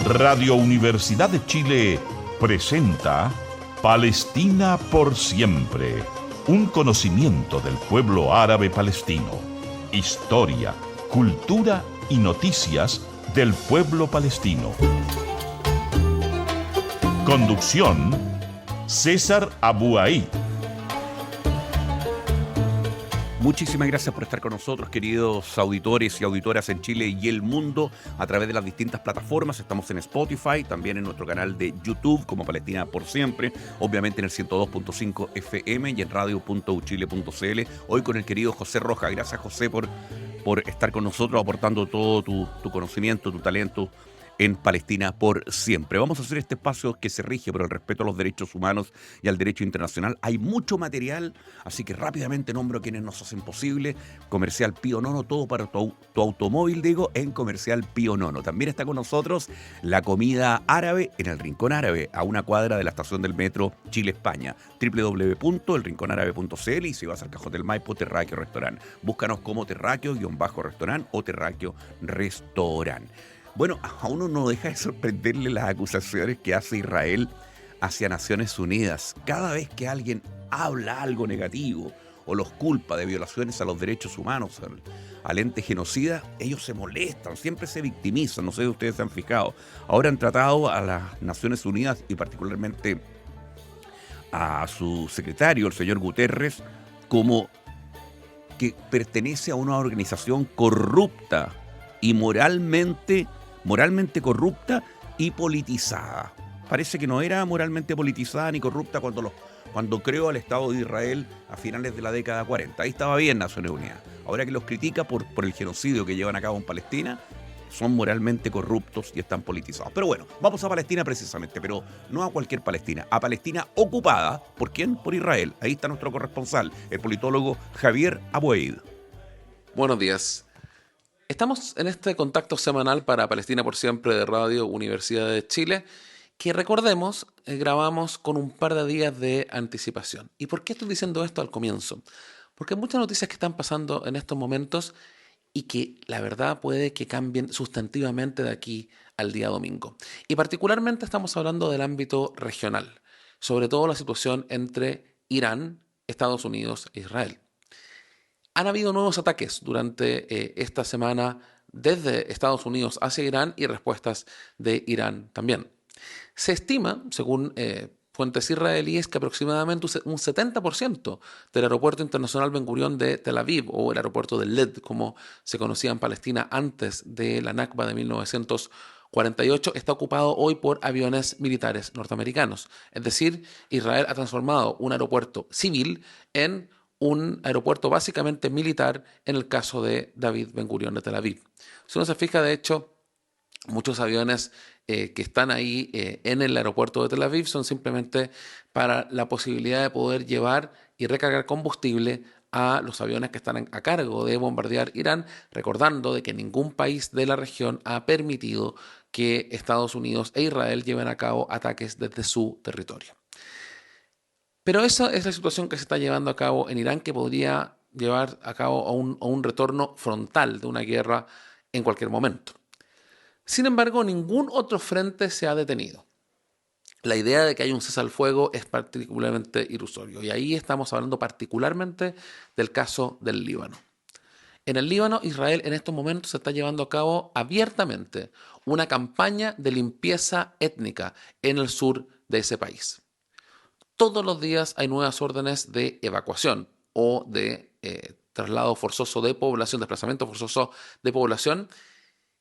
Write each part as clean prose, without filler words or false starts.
Radio Universidad de Chile presenta Palestina por siempre. Un conocimiento del pueblo árabe palestino. Historia, cultura y noticias del pueblo palestino. Conducción: César Abu Aid. Muchísimas gracias por estar con nosotros, queridos auditores y auditoras en Chile y el mundo, a través de las distintas plataformas. Estamos en Spotify, también en nuestro canal de YouTube como Palestina por Siempre, obviamente en el 102.5 FM y en radio.uchile.cl. Hoy con el querido José Rojas. Gracias, José, por estar con nosotros, aportando todo tu conocimiento, tu talento en Palestina por Siempre. Vamos a hacer este espacio que se rige por el respeto a los derechos humanos y al derecho internacional. Hay mucho material, así que rápidamente nombro a quienes nos hacen posible. Comercial Pío Nono, todo para tu automóvil, digo, en Comercial Pío Nono. También está con nosotros la comida árabe en el Rincón Árabe, a una cuadra de la estación del metro Chile-España. www.elrinconarabe.cl, y si vas al Cajón del Maipo, Terráqueo Restaurant. Búscanos como Terráqueo-Restaurant o Terráqueo Restaurant. Bueno, a uno no deja de sorprenderle las acusaciones que hace Israel hacia Naciones Unidas. Cada vez que alguien habla algo negativo o los culpa de violaciones a los derechos humanos, al ente genocida, ellos se molestan, siempre se victimizan. No sé si ustedes se han fijado. Ahora han tratado a las Naciones Unidas y particularmente a su secretario, el señor Guterres, como que pertenece a una organización corrupta y moralmente corrupta y politizada. Parece que no era moralmente politizada ni corrupta cuando creó al Estado de Israel a finales de la década 40. Ahí estaba bien Naciones Unidas. Ahora que los critica por el genocidio que llevan a cabo en Palestina, son moralmente corruptos y están politizados. Pero bueno, vamos a Palestina precisamente, pero no a cualquier Palestina, a Palestina ocupada. ¿Por quién? Por Israel. Ahí está nuestro corresponsal, el politólogo Javier Abu Aid. Buenos días. Estamos en este contacto semanal para Palestina por Siempre de Radio Universidad de Chile, que recordemos, grabamos con un par de días de anticipación. ¿Y por qué estoy diciendo esto al comienzo? Porque hay muchas noticias que están pasando en estos momentos y que la verdad puede que cambien sustantivamente de aquí al día domingo. Y particularmente estamos hablando del ámbito regional, sobre todo la situación entre Irán, Estados Unidos e Israel. Han habido nuevos ataques durante esta semana desde Estados Unidos hacia Irán y respuestas de Irán también. Se estima, según fuentes israelíes, que aproximadamente un 70% del aeropuerto internacional Ben Gurión de Tel Aviv, o el aeropuerto de Led, como se conocía en Palestina antes de la Nakba de 1948, está ocupado hoy por aviones militares norteamericanos. Es decir, Israel ha transformado un aeropuerto civil en un aeropuerto básicamente militar en el caso de David Ben Gurión de Tel Aviv. Si uno se fija, de hecho, muchos aviones que están ahí en el aeropuerto de Tel Aviv son simplemente para la posibilidad de poder llevar y recargar combustible a los aviones que están a cargo de bombardear Irán, recordando de que ningún país de la región ha permitido que Estados Unidos e Israel lleven a cabo ataques desde su territorio. Pero esa es la situación que se está llevando a cabo en Irán, que podría llevar a cabo a un retorno frontal de una guerra en cualquier momento. Sin embargo, ningún otro frente se ha detenido. La idea de que hay un cese al fuego es particularmente ilusorio. Y ahí estamos hablando particularmente del caso del Líbano. En el Líbano, Israel en estos momentos se está llevando a cabo abiertamente una campaña de limpieza étnica en el sur de ese país. Todos los días hay nuevas órdenes de evacuación o de traslado forzoso de población, desplazamiento forzoso de población,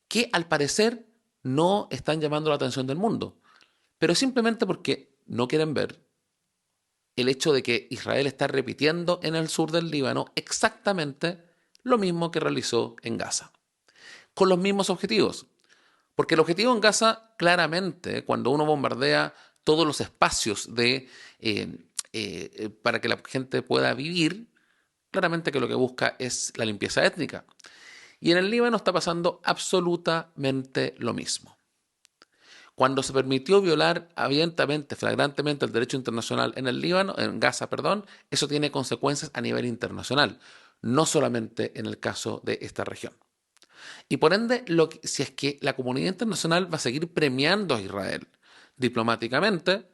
que al parecer no están llamando la atención del mundo, pero simplemente porque no quieren ver el hecho de que Israel está repitiendo en el sur del Líbano exactamente lo mismo que realizó en Gaza, con los mismos objetivos. Porque el objetivo en Gaza, claramente, cuando uno bombardea todos los espacios para que la gente pueda vivir, claramente que lo que busca es la limpieza étnica. Y en el Líbano está pasando absolutamente lo mismo. Cuando se permitió violar abiertamente, flagrantemente el derecho internacional en Gaza, eso tiene consecuencias a nivel internacional, no solamente en el caso de esta región. Y por ende, si es que la comunidad internacional va a seguir premiando a Israel diplomáticamente,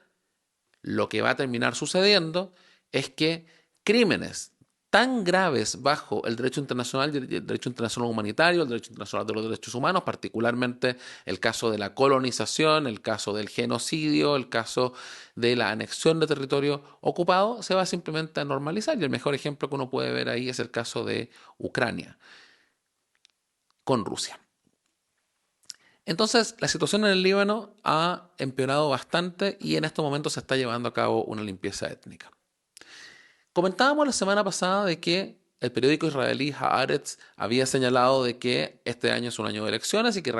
lo que va a terminar sucediendo es que crímenes tan graves bajo el derecho internacional, el derecho internacional humanitario, el derecho internacional de los derechos humanos, particularmente el caso de la colonización, el caso del genocidio, el caso de la anexión de territorio ocupado, se va simplemente a normalizar. Y el mejor ejemplo que uno puede ver ahí es el caso de Ucrania con Rusia. Entonces, la situación en el Líbano ha empeorado bastante y en estos momentos se está llevando a cabo una limpieza étnica. Comentábamos la semana pasada de que el periódico israelí Haaretz había señalado de que este año es un año de elecciones y que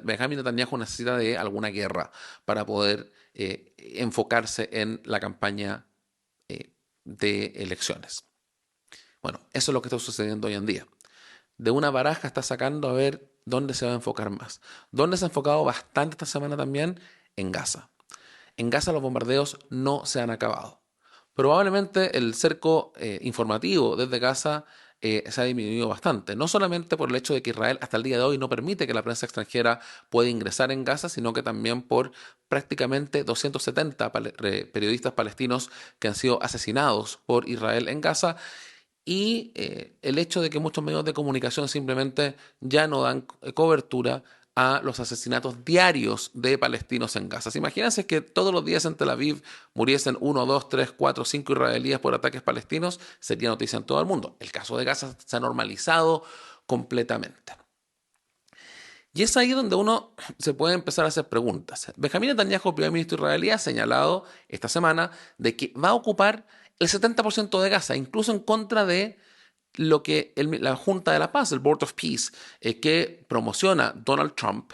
Benjamín Netanyahu necesita de alguna guerra para poder enfocarse en la campaña de elecciones. Bueno, eso es lo que está sucediendo hoy en día. De una baraja está sacando a ver dónde se va a enfocar más. ¿Dónde se ha enfocado bastante esta semana también? En Gaza. En Gaza los bombardeos no se han acabado. Probablemente el cerco informativo desde Gaza se ha disminuido bastante. No solamente por el hecho de que Israel hasta el día de hoy no permite que la prensa extranjera pueda ingresar en Gaza, sino que también por prácticamente 270 periodistas palestinos que han sido asesinados por Israel en Gaza. Y el hecho de que muchos medios de comunicación simplemente ya no dan cobertura a los asesinatos diarios de palestinos en Gaza. Imagínense que todos los días en Tel Aviv muriesen 1, 2, 3, 4, 5 israelíes por ataques palestinos, sería noticia en todo el mundo. El caso de Gaza se ha normalizado completamente. Y es ahí donde uno se puede empezar a hacer preguntas. Benjamín Netanyahu, primer ministro israelí, ha señalado esta semana de que va a ocupar el 70% de Gaza, incluso en contra de lo que la Junta de la Paz, el Board of Peace, que promociona Donald Trump,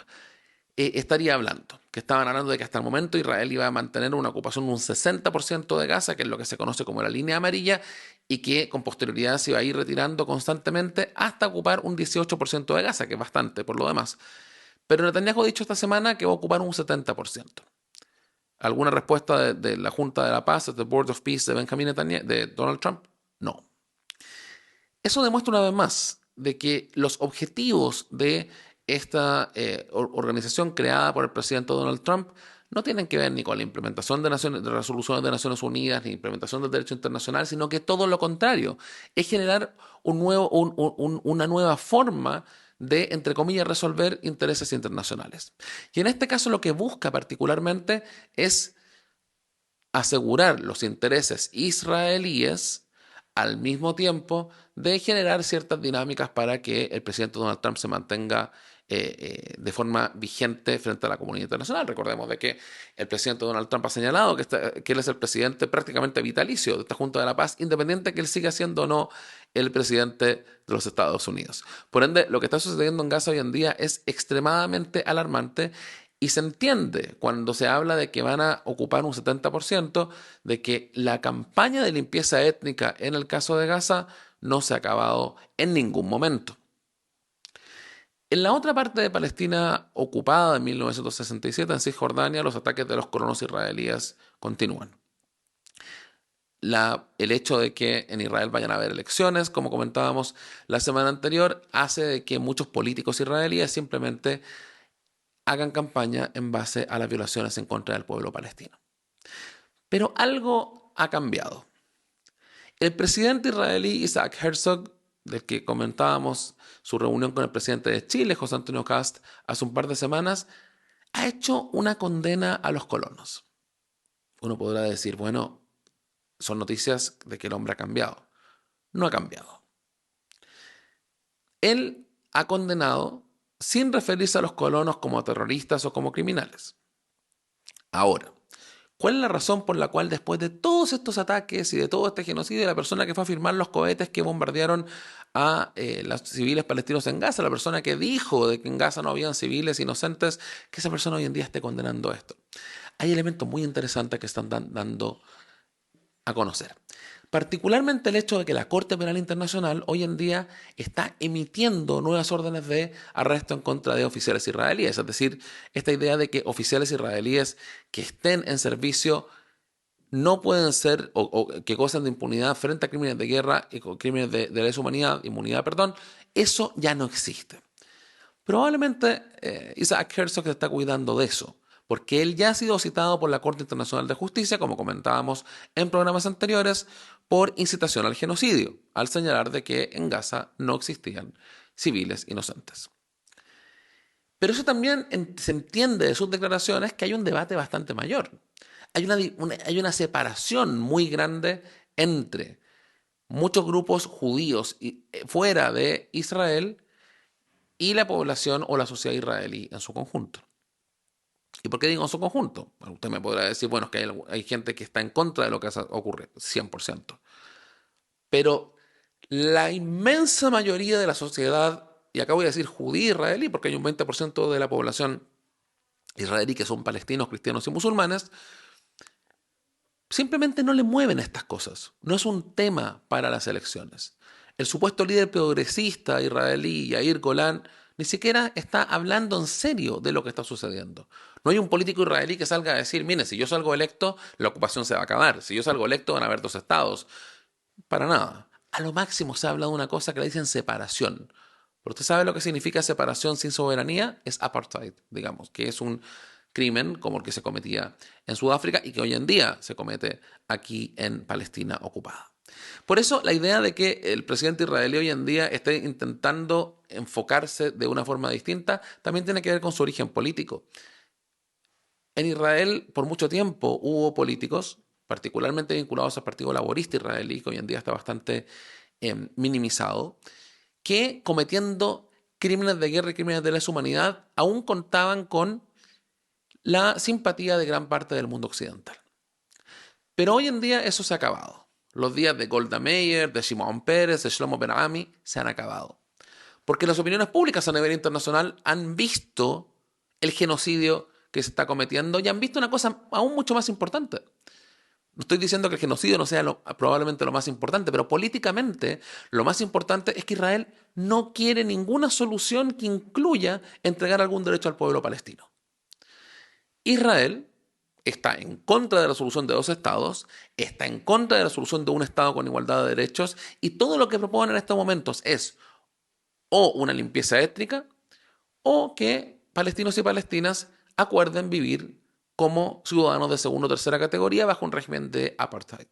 estaría hablando. Que estaban hablando de que hasta el momento Israel iba a mantener una ocupación de un 60% de Gaza, que es lo que se conoce como la línea amarilla, y que con posterioridad se iba a ir retirando constantemente hasta ocupar un 18% de Gaza, que es bastante por lo demás. Pero Netanyahu ha dicho esta semana que va a ocupar un 70%. ¿Alguna respuesta de la Junta de la Paz, del Board of Peace de Benjamín Netanyahu, de Donald Trump? No. Eso demuestra una vez más de que los objetivos de esta organización creada por el presidente Donald Trump no tienen que ver ni con la implementación de resoluciones de Naciones Unidas, ni implementación del derecho internacional, sino que todo lo contrario, es generar una nueva forma de, entre comillas, resolver intereses internacionales. Y en este caso lo que busca particularmente es asegurar los intereses israelíes al mismo tiempo de generar ciertas dinámicas para que el presidente Donald Trump se mantenga de forma vigente frente a la comunidad internacional. Recordemos de que el presidente Donald Trump ha señalado que él es el presidente prácticamente vitalicio de esta Junta de la Paz, independiente de que él siga siendo o no el presidente de los Estados Unidos. Por ende, lo que está sucediendo en Gaza hoy en día es extremadamente alarmante. Y se entiende cuando se habla de que van a ocupar un 70%, de que la campaña de limpieza étnica en el caso de Gaza no se ha acabado en ningún momento. En la otra parte de Palestina ocupada en 1967, en Cisjordania, los ataques de los colonos israelíes continúan. El hecho de que en Israel vayan a haber elecciones, como comentábamos la semana anterior, hace de que muchos políticos israelíes simplemente hagan campaña en base a las violaciones en contra del pueblo palestino. Pero algo ha cambiado. El presidente israelí Isaac Herzog, del que comentábamos su reunión con el presidente de Chile, José Antonio Kast, hace un par de semanas, ha hecho una condena a los colonos. Uno podrá decir, bueno, son noticias de que el hombre ha cambiado. No ha cambiado. Él ha condenado sin referirse a los colonos como terroristas o como criminales. Ahora, ¿cuál es la razón por la cual después de todos estos ataques y de todo este genocidio, la persona que fue a firmar los cohetes que bombardearon a los civiles palestinos en Gaza, la persona que dijo de que en Gaza no habían civiles inocentes, que esa persona hoy en día esté condenando esto? Hay elementos muy interesantes que están dando a conocer. Particularmente el hecho de que la Corte Penal Internacional hoy en día está emitiendo nuevas órdenes de arresto en contra de oficiales israelíes. Es decir, esta idea de que oficiales israelíes que estén en servicio no pueden ser o que gocen de impunidad frente a crímenes de guerra y crímenes de lesa humanidad, inmunidad, perdón, eso ya no existe. Probablemente Isaac Herzog se está cuidando de eso, porque él ya ha sido citado por la Corte Internacional de Justicia, como comentábamos en programas anteriores, por incitación al genocidio, al señalar de que en Gaza no existían civiles inocentes. Pero eso también se entiende de sus declaraciones que hay un debate bastante mayor. Hay una separación muy grande entre muchos grupos judíos fuera de Israel y la población o la sociedad israelí en su conjunto. ¿Y por qué digo en su conjunto? Bueno, usted me podrá decir, bueno, es que hay gente que está en contra de lo que ocurre, 100%. Pero la inmensa mayoría de la sociedad, y acá voy a decir judía israelí, porque hay un 20% de la población israelí que son palestinos, cristianos y musulmanes, simplemente no le mueven estas cosas. No es un tema para las elecciones. El supuesto líder progresista israelí, Yair Golan, ni siquiera está hablando en serio de lo que está sucediendo. No hay un político israelí que salga a decir, mire, si yo salgo electo, la ocupación se va a acabar. Si yo salgo electo, van a haber dos estados. Para nada. A lo máximo se habla de una cosa que le dicen separación. Pero usted sabe lo que significa separación sin soberanía, es apartheid, digamos, que es un crimen como el que se cometía en Sudáfrica y que hoy en día se comete aquí en Palestina ocupada. Por eso la idea de que el presidente israelí hoy en día esté intentando enfocarse de una forma distinta también tiene que ver con su origen político. En Israel por mucho tiempo hubo políticos, particularmente vinculados al Partido Laborista Israelí, que hoy en día está bastante minimizado, que cometiendo crímenes de guerra y crímenes de lesa humanidad aún contaban con la simpatía de gran parte del mundo occidental. Pero hoy en día eso se ha acabado. Los días de Golda Meir, de Shimon Peres, de Shlomo Ben Ami se han acabado. Porque las opiniones públicas a nivel internacional han visto el genocidio que se está cometiendo y han visto una cosa aún mucho más importante. No estoy diciendo que el genocidio no sea probablemente lo más importante, pero políticamente lo más importante es que Israel no quiere ninguna solución que incluya entregar algún derecho al pueblo palestino. Israel está en contra de la solución de dos estados, está en contra de la solución de un estado con igualdad de derechos y todo lo que proponen en estos momentos es o una limpieza étnica o que palestinos y palestinas acuerden vivir como ciudadanos de segunda o tercera categoría bajo un régimen de apartheid.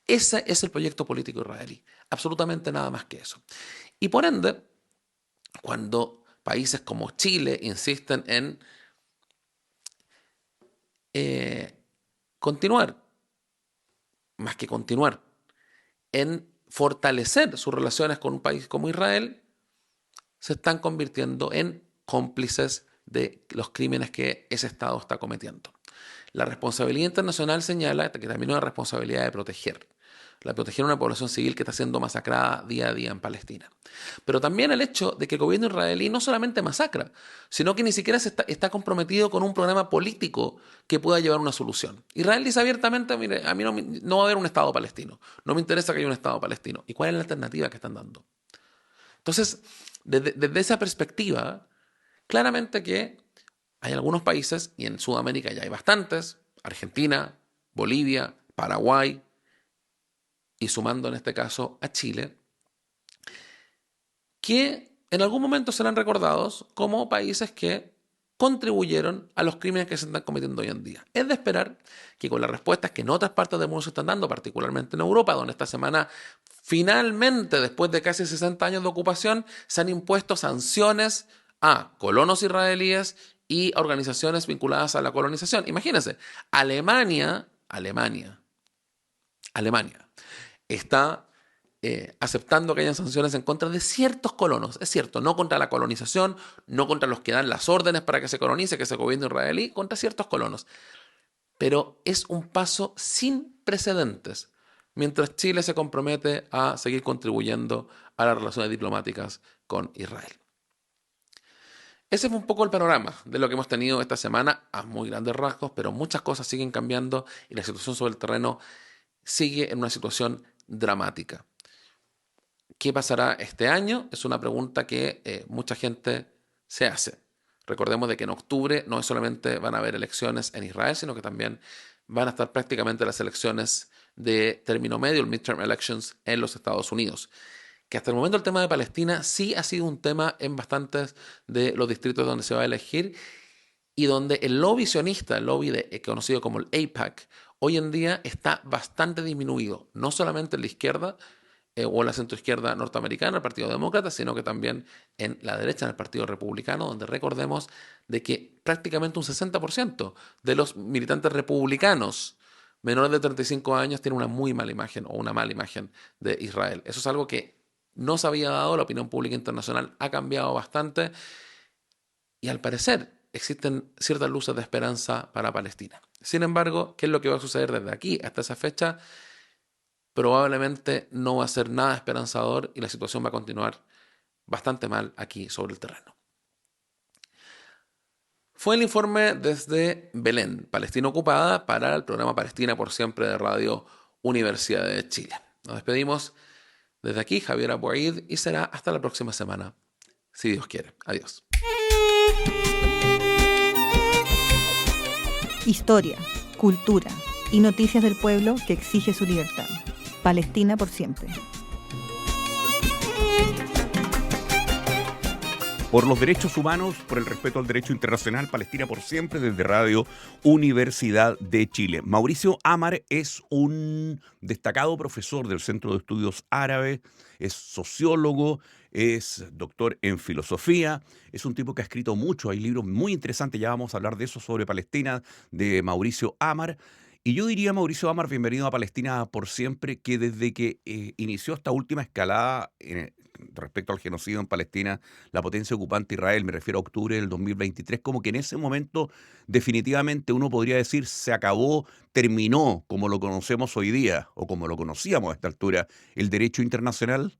Ese es el proyecto político israelí. Absolutamente nada más que eso. Y por ende, cuando países como Chile insisten en continuar, más que continuar, en fortalecer sus relaciones con un país como Israel, se están convirtiendo en cómplices de los crímenes que ese Estado está cometiendo. La responsabilidad internacional señala que también hay una responsabilidad de proteger. La de proteger a una población civil que está siendo masacrada día a día en Palestina. Pero también el hecho de que el gobierno israelí no solamente masacra, sino que ni siquiera está comprometido con un programa político que pueda llevar a una solución. Israel dice abiertamente, mire, a mí no va a haber un Estado palestino. No me interesa que haya un Estado palestino. ¿Y cuál es la alternativa que están dando? Entonces, desde esa perspectiva, claramente que hay algunos países, y en Sudamérica ya hay bastantes, Argentina, Bolivia, Paraguay, y sumando en este caso a Chile, que en algún momento serán recordados como países que contribuyeron a los crímenes que se están cometiendo hoy en día. Es de esperar que con las respuestas que en otras partes del mundo se están dando, particularmente en Europa, donde esta semana finalmente, después de casi 60 años de ocupación, se han impuesto sanciones a colonos israelíes y a organizaciones vinculadas a la colonización. Imagínense, Alemania está aceptando que hayan sanciones en contra de ciertos colonos. Es cierto, no contra la colonización, no contra los que dan las órdenes para que se colonice, que se gobierne israelí, contra ciertos colonos. Pero es un paso sin precedentes, mientras Chile se compromete a seguir contribuyendo a las relaciones diplomáticas con Israel. Ese fue un poco el panorama de lo que hemos tenido esta semana a muy grandes rasgos, pero muchas cosas siguen cambiando y la situación sobre el terreno sigue en una situación dramática. ¿Qué pasará este año? Es una pregunta que mucha gente se hace. Recordemos de que en octubre no solamente van a haber elecciones en Israel, sino que también van a estar prácticamente las elecciones de término medio, el midterm elections en los Estados Unidos. que hasta el momento el tema de Palestina sí ha sido un tema en bastantes de los distritos donde se va a elegir y donde el lobby sionista, el lobby conocido como el AIPAC, hoy en día está bastante disminuido, no solamente en la izquierda o en la centroizquierda norteamericana, el Partido Demócrata, sino que también en la derecha, en el Partido Republicano, donde recordemos de que prácticamente un 60% de los militantes republicanos menores de 35 años tienen una muy mala imagen o una mala imagen de Israel. Eso es algo que no se había dado, la opinión pública internacional ha cambiado bastante y al parecer existen ciertas luces de esperanza para Palestina. Sin embargo, ¿qué es lo que va a suceder desde aquí hasta esa fecha? Probablemente no va a ser nada esperanzador y la situación va a continuar bastante mal aquí sobre el terreno. Fue el informe desde Belén, Palestina ocupada, para el programa Palestina por Siempre de Radio Universidad de Chile. Nos despedimos desde aquí, Javier Abuaid, y será hasta la próxima semana, si Dios quiere. Adiós. Historia, cultura y noticias del pueblo que exige su libertad. Palestina por siempre. Por los derechos humanos, por el respeto al derecho internacional, Palestina por siempre, desde Radio Universidad de Chile. Mauricio Amar es un destacado profesor del Centro de Estudios Árabes, es sociólogo, es doctor en filosofía, es un tipo que ha escrito mucho, hay libros muy interesantes, ya vamos a hablar de eso sobre Palestina, de Mauricio Amar. Y yo diría, Mauricio Amar, bienvenido a Palestina por siempre, que desde que inició esta última escalada respecto al genocidio en Palestina, la potencia ocupante Israel, me refiero a octubre del 2023, como que en ese momento definitivamente uno podría decir se acabó, terminó, como lo conocemos hoy día, o como lo conocíamos a esta altura, el derecho internacional.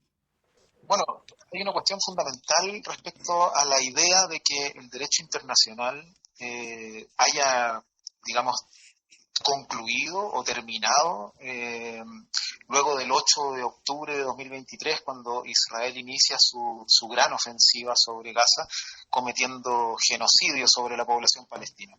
Bueno, hay una cuestión fundamental respecto a la idea de que el derecho internacional haya, digamos, concluido o terminado luego del 8 de octubre de 2023, cuando Israel inicia su gran ofensiva sobre Gaza, cometiendo genocidio sobre la población palestina.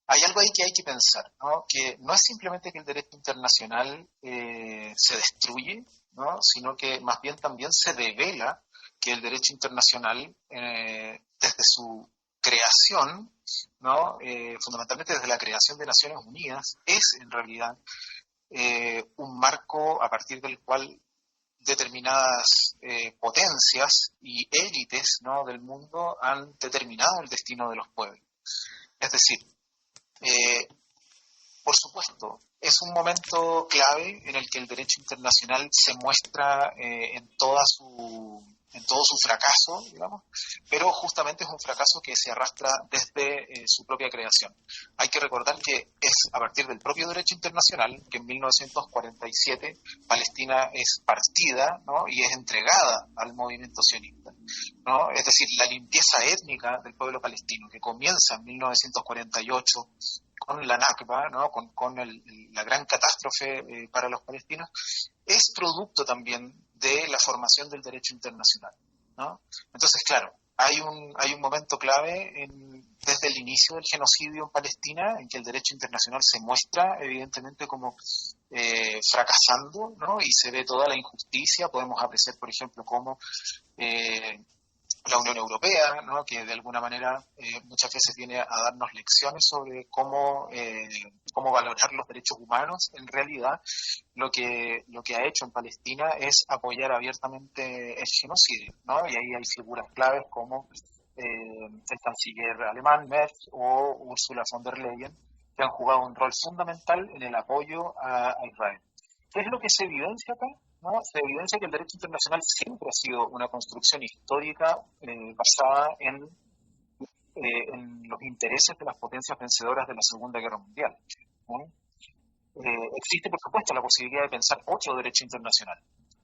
Hay algo ahí que hay que pensar, ¿no? Que no es simplemente que el derecho internacional se destruye, ¿no? Sino que más bien también se devela que el derecho internacional, desde su creación, ¿no? Fundamentalmente desde la creación de Naciones Unidas, es en realidad un marco a partir del cual determinadas potencias y élites, ¿no? del mundo han determinado el destino de los pueblos. Es decir, por supuesto, es un momento clave en el que el derecho internacional se muestra en todo su fracaso, digamos, pero justamente es un fracaso que se arrastra desde su propia creación. Hay que recordar que es a partir del propio derecho internacional que en 1947 Palestina es partida, ¿no? y es entregada al movimiento sionista, ¿no? Es decir, la limpieza étnica del pueblo palestino que comienza en 1948 con la Nakba, ¿no? con la gran catástrofe para los palestinos, es producto también de la formación del derecho internacional, ¿no? Entonces, claro, hay un momento clave desde el inicio del genocidio en Palestina en que el derecho internacional se muestra evidentemente como fracasando, ¿no? y se ve toda la injusticia. Podemos apreciar, por ejemplo, cómo la Unión Europea, ¿no? que de alguna manera muchas veces viene a darnos lecciones sobre cómo valorar los derechos humanos, en realidad lo que ha hecho en Palestina es apoyar abiertamente el genocidio, ¿no? Y ahí hay figuras claves como el canciller alemán Merz o Ursula von der Leyen, que han jugado un rol fundamental en el apoyo a Israel. ¿Qué es lo que se evidencia acá? ¿No? Se evidencia que el derecho internacional siempre ha sido una construcción histórica basada en los intereses de las potencias vencedoras de la Segunda Guerra Mundial, ¿no? Existe, por supuesto, la posibilidad de pensar otro derecho internacional,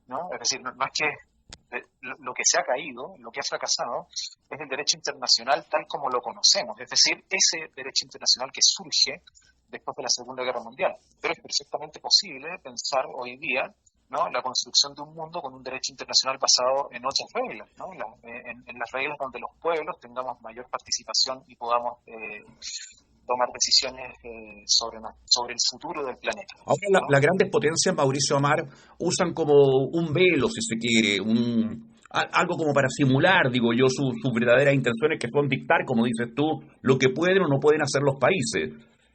¿no? Es decir, no es que lo que se ha caído, lo que ha fracasado, es el derecho internacional tal como lo conocemos, es decir, ese derecho internacional que surge después de la Segunda Guerra Mundial. Pero es perfectamente posible pensar hoy día, ¿no? la construcción de un mundo con un derecho internacional basado en otras reglas, ¿no? en las reglas donde los pueblos tengamos mayor participación y podamos tomar decisiones sobre el futuro del planeta. Ahora ¿no? las grandes potencias, Mauricio Amar, usan como un velo, si se quiere, algo como para simular, digo yo, sus verdaderas intenciones, que son dictar, como dices tú, lo que pueden o no pueden hacer los países.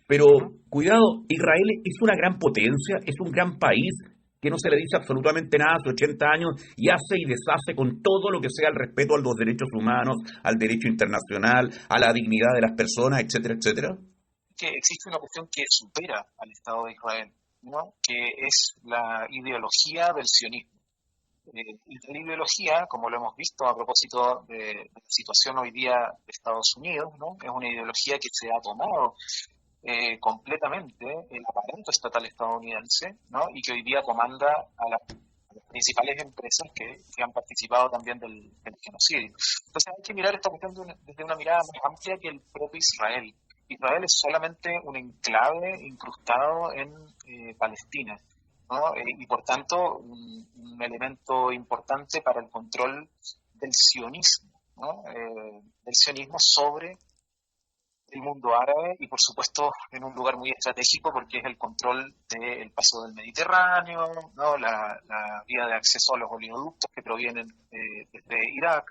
Pero, cuidado, Israel es una gran potencia, es un gran país que no se le dice absolutamente nada hace 80 años y hace y deshace con todo lo que sea el respeto a los derechos humanos, al derecho internacional, a la dignidad de las personas, etcétera, etcétera. Que existe una cuestión que supera al Estado de Israel, ¿no? Que es la ideología del sionismo. Y la ideología, como lo hemos visto a propósito de la situación hoy día de Estados Unidos, ¿no? Es una ideología que se ha tomado completamente el aparato estatal estadounidense, ¿no? Y que hoy día comanda a las principales empresas que han participado también del genocidio. Entonces hay que mirar esta cuestión desde una mirada más amplia que el propio Israel. Israel es solamente un enclave incrustado en Palestina, ¿no? Y por tanto un elemento importante para el control del sionismo, ¿no? Del sionismo sobre el mundo árabe y por supuesto en un lugar muy estratégico porque es el control del paso del Mediterráneo, ¿no? La vía de acceso a los oleoductos que provienen desde Irak,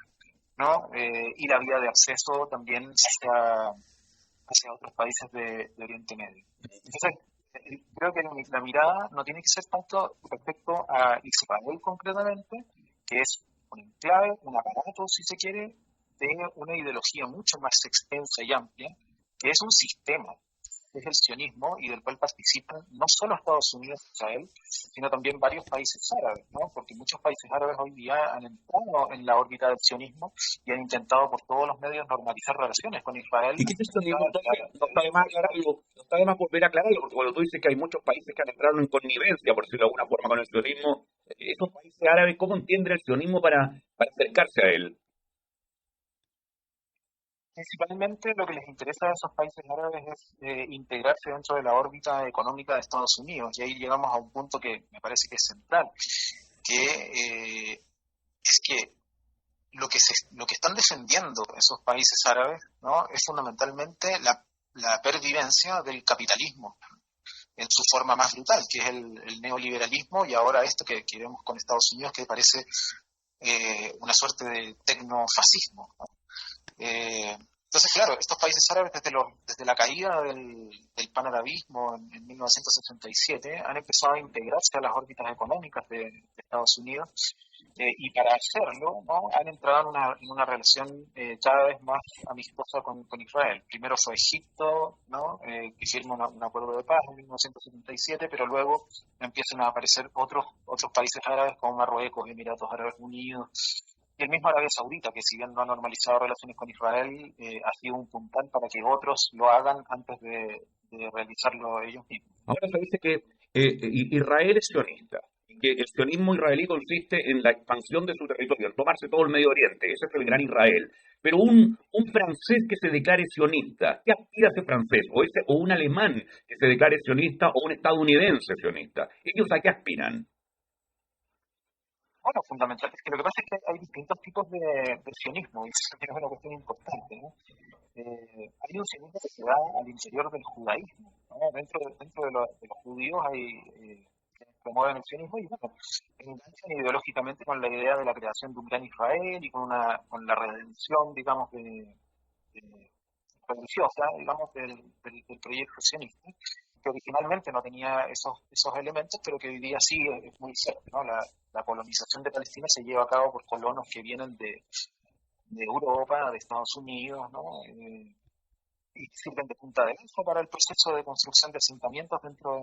¿no? Y la vía de acceso también hacia otros países de Oriente Medio. Entonces, creo que la mirada no tiene que ser tanto respecto a Israel concretamente, que es un enclave, un aparato, si se quiere, de una ideología mucho más extensa y amplia, que es un sistema, que es el sionismo, y del cual participan no solo Estados Unidos y Israel, sino también varios países árabes, ¿no? Porque muchos países árabes hoy día han entrado en la órbita del sionismo y han intentado por todos los medios normalizar relaciones con Israel. ¿Y qué es el sionismo? Entonces, no está de más aclararlo, no está de más volver a aclararlo, porque cuando tú dices que hay muchos países que han entrado en connivencia, por decirlo de alguna forma, con el sionismo, esos países árabes, ¿cómo entienden el sionismo para acercarse a él? Principalmente lo que les interesa a esos países árabes es integrarse dentro de la órbita económica de Estados Unidos. Y ahí llegamos a un punto que me parece que es central, que es que lo que están defendiendo esos países árabes, ¿no? Es fundamentalmente la pervivencia del capitalismo en su forma más brutal, que es el neoliberalismo, y ahora esto que vemos con Estados Unidos, que parece una suerte de tecnofascismo, ¿no? Entonces, claro, estos países árabes desde la caída del panarabismo en 1967 han empezado a integrarse a las órbitas económicas de Estados Unidos, y para hacerlo, ¿no? Han entrado en una relación cada vez más amistosa con Israel. Primero fue Egipto, ¿no? Que firma un acuerdo de paz en 1977, pero luego empiezan a aparecer otros países árabes como Marruecos, Emiratos Árabes Unidos, y el mismo Arabia Saudita, que si bien no ha normalizado relaciones con Israel, ha sido un puntal para que otros lo hagan antes de realizarlo ellos mismos. Ahora se dice que Israel es sionista, que el sionismo israelí consiste en la expansión de su territorio, en tomarse todo el Medio Oriente, ese es el gran Israel. Pero un francés que se declare sionista, ¿qué aspira a ese francés? O un alemán que se declare sionista, o un estadounidense sionista. ¿Ellos a qué aspiran? Bueno, fundamental, es que lo que pasa es que hay distintos tipos de sionismo, y eso es una cuestión importante, ¿no? Hay un sionismo que se da al interior del judaísmo, ¿no? Dentro de los judíos hay quienes promueven el sionismo y bueno, enganchan ideológicamente con la idea de la creación de un gran Israel y con la redención, digamos, religiosa, digamos, del proyecto sionista, que originalmente no tenía esos elementos, pero que hoy día sí es muy cierto, ¿no? La colonización de Palestina se lleva a cabo por colonos que vienen de Europa, de Estados Unidos, ¿no? Y sirven de punta de lanza para el proceso de construcción de asentamientos dentro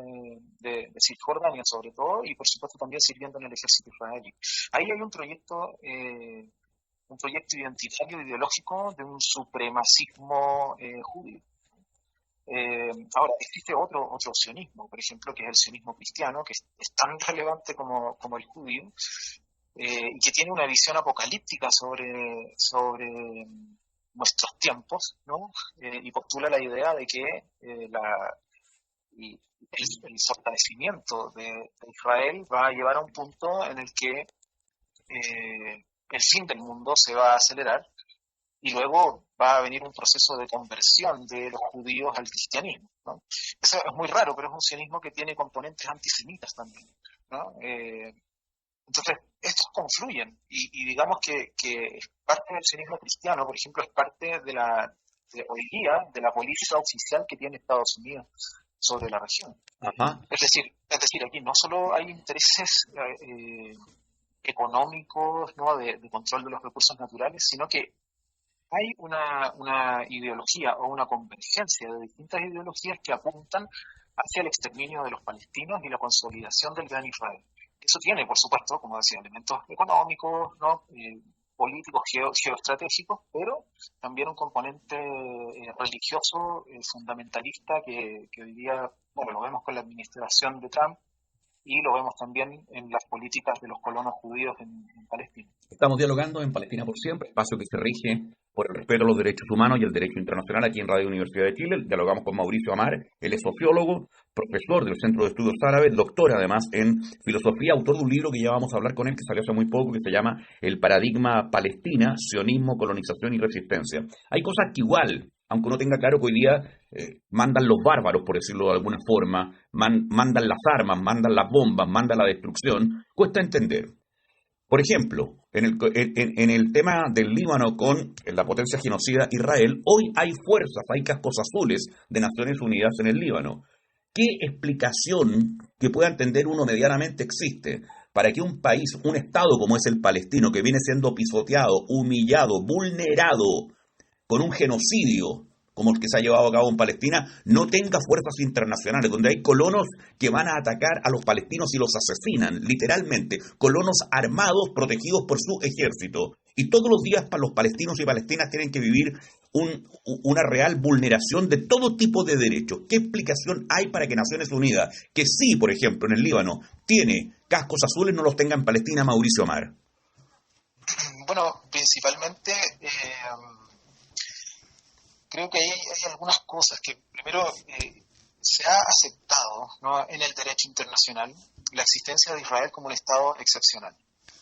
de Cisjordania sobre todo, y por supuesto también sirviendo en el ejército israelí. Ahí hay un proyecto identitario, ideológico de un supremacismo judío. Ahora, existe otro sionismo, por ejemplo, que es el sionismo cristiano, que es tan relevante como el judío, y que tiene una visión apocalíptica sobre nuestros tiempos, ¿no? Y postula la idea de que el fortalecimiento de Israel va a llevar a un punto en el que el fin del mundo se va a acelerar, y luego va a venir un proceso de conversión de los judíos al cristianismo, ¿no? Eso es muy raro, pero es un sionismo que tiene componentes antisemitas también, ¿no? Entonces, estos confluyen y digamos que es parte del sionismo cristiano, por ejemplo, es parte hoy día de la política oficial que tiene Estados Unidos sobre la región. Ajá. Es decir, aquí no solo hay intereses económicos, ¿no?, de control de los recursos naturales, sino que hay una ideología o una convergencia de distintas ideologías que apuntan hacia el exterminio de los palestinos y la consolidación del Gran Israel. Eso tiene, por supuesto, como decía, elementos económicos, ¿no?, políticos, geoestratégicos, pero también un componente religioso fundamentalista que hoy día, bueno, lo vemos con la administración de Trump y lo vemos también en las políticas de los colonos judíos en Palestina. Estamos dialogando en Palestina por Siempre, espacio que se rige por el respeto a los derechos humanos y el derecho internacional aquí en Radio Universidad de Chile. Dialogamos con Mauricio Amar, él es sociólogo, profesor del Centro de Estudios Árabes, doctor además en filosofía, autor de un libro que ya vamos a hablar con él, que salió hace muy poco, que se llama El paradigma Palestina, sionismo, colonización y resistencia. Hay cosas que igual, aunque uno tenga claro que hoy día mandan los bárbaros, por decirlo de alguna forma, mandan las armas, mandan las bombas, mandan la destrucción, cuesta entender. Por ejemplo, en el tema del Líbano con la potencia genocida Israel, hoy hay fuerzas, hay cascos azules de Naciones Unidas en el Líbano. ¿Qué explicación que pueda entender uno medianamente existe para que un país, un Estado como es el palestino, que viene siendo pisoteado, humillado, vulnerado con un genocidio como el que se ha llevado a cabo en Palestina, no tenga fuerzas internacionales, donde hay colonos que van a atacar a los palestinos y los asesinan, literalmente, colonos armados protegidos por su ejército? Y todos los días los palestinos y palestinas tienen que vivir una real vulneración de todo tipo de derechos. ¿Qué explicación hay para que Naciones Unidas, que sí, por ejemplo, en el Líbano, tiene cascos azules, no los tenga en Palestina, Mauricio Amar? Bueno, principalmente creo que hay algunas cosas que, primero, se ha aceptado, ¿no?, en el derecho internacional la existencia de Israel como un Estado excepcional,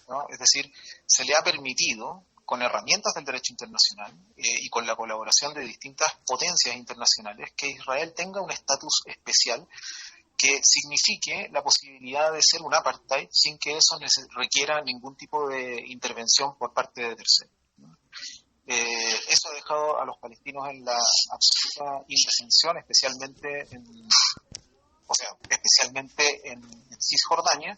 ¿no? Es decir, se le ha permitido, con herramientas del derecho internacional y con la colaboración de distintas potencias internacionales, que Israel tenga un estatus especial que signifique la posibilidad de ser un apartheid sin que eso requiera ningún tipo de intervención por parte de terceros. Eso ha dejado a los palestinos en la absoluta indefensión, especialmente en Cisjordania,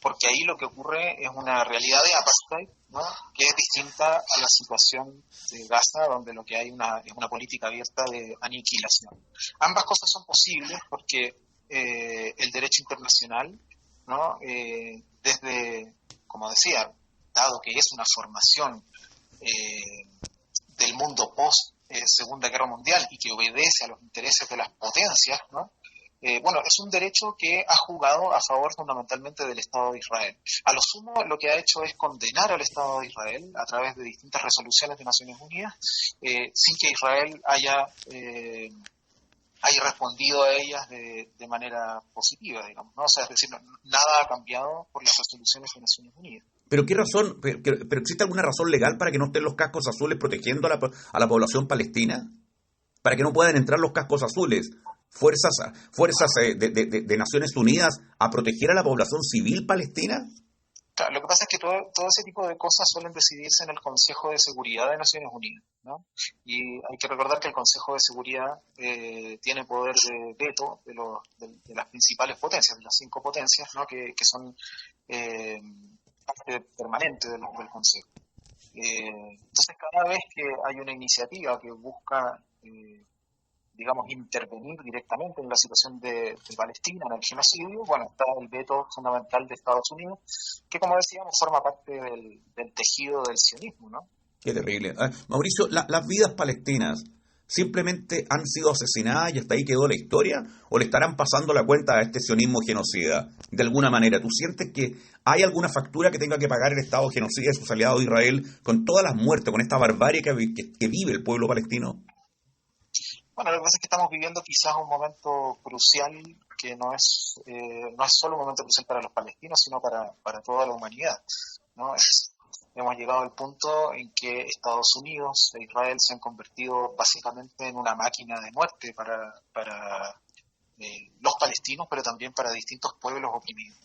porque ahí lo que ocurre es una realidad de apartheid, ¿no?, que es distinta a la situación de Gaza, donde lo que hay es una política abierta de aniquilación. Ambas cosas son posibles porque el derecho internacional, ¿no?, desde, como decía, dado que es una formación del mundo post Segunda Guerra Mundial y que obedece a los intereses de las potencias, ¿no?, es un derecho que ha jugado a favor fundamentalmente del Estado de Israel. A lo sumo, lo que ha hecho es condenar al Estado de Israel a través de distintas resoluciones de Naciones Unidas, sin que Israel haya respondido a ellas de manera positiva, digamos, ¿no? O sea, es decir, nada ha cambiado por las resoluciones de Naciones Unidas. ¿Pero qué razón? ¿Pero existe alguna razón legal para que no estén los cascos azules protegiendo a la población palestina? ¿Para que no puedan entrar los cascos azules? ¿Fuerzas de Naciones Unidas a proteger a la población civil palestina? Claro, lo que pasa es que todo ese tipo de cosas suelen decidirse en el Consejo de Seguridad de Naciones Unidas, ¿no? Y hay que recordar que el Consejo de Seguridad tiene poder de veto de las principales potencias, de las 5 potencias, ¿no?, que son parte permanente del Consejo. Entonces, cada vez que hay una iniciativa que busca intervenir directamente en la situación de Palestina, en el genocidio, está el veto fundamental de Estados Unidos, que, como decíamos, forma parte del tejido del sionismo, ¿no? Qué terrible. Mauricio, ¿las vidas palestinas simplemente han sido asesinadas y hasta ahí quedó la historia? ¿O le estarán pasando la cuenta a este sionismo genocida? De alguna manera, ¿tú sientes que hay alguna factura que tenga que pagar el Estado genocida y sus aliados de Israel con todas las muertes, con esta barbarie que vive el pueblo palestino? Bueno, lo que pasa es que estamos viviendo quizás un momento crucial que no es solo un momento crucial para los palestinos, sino para toda la humanidad, ¿no? hemos llegado al punto en que Estados Unidos e Israel se han convertido básicamente en una máquina de muerte para los palestinos, pero también para distintos pueblos oprimidos.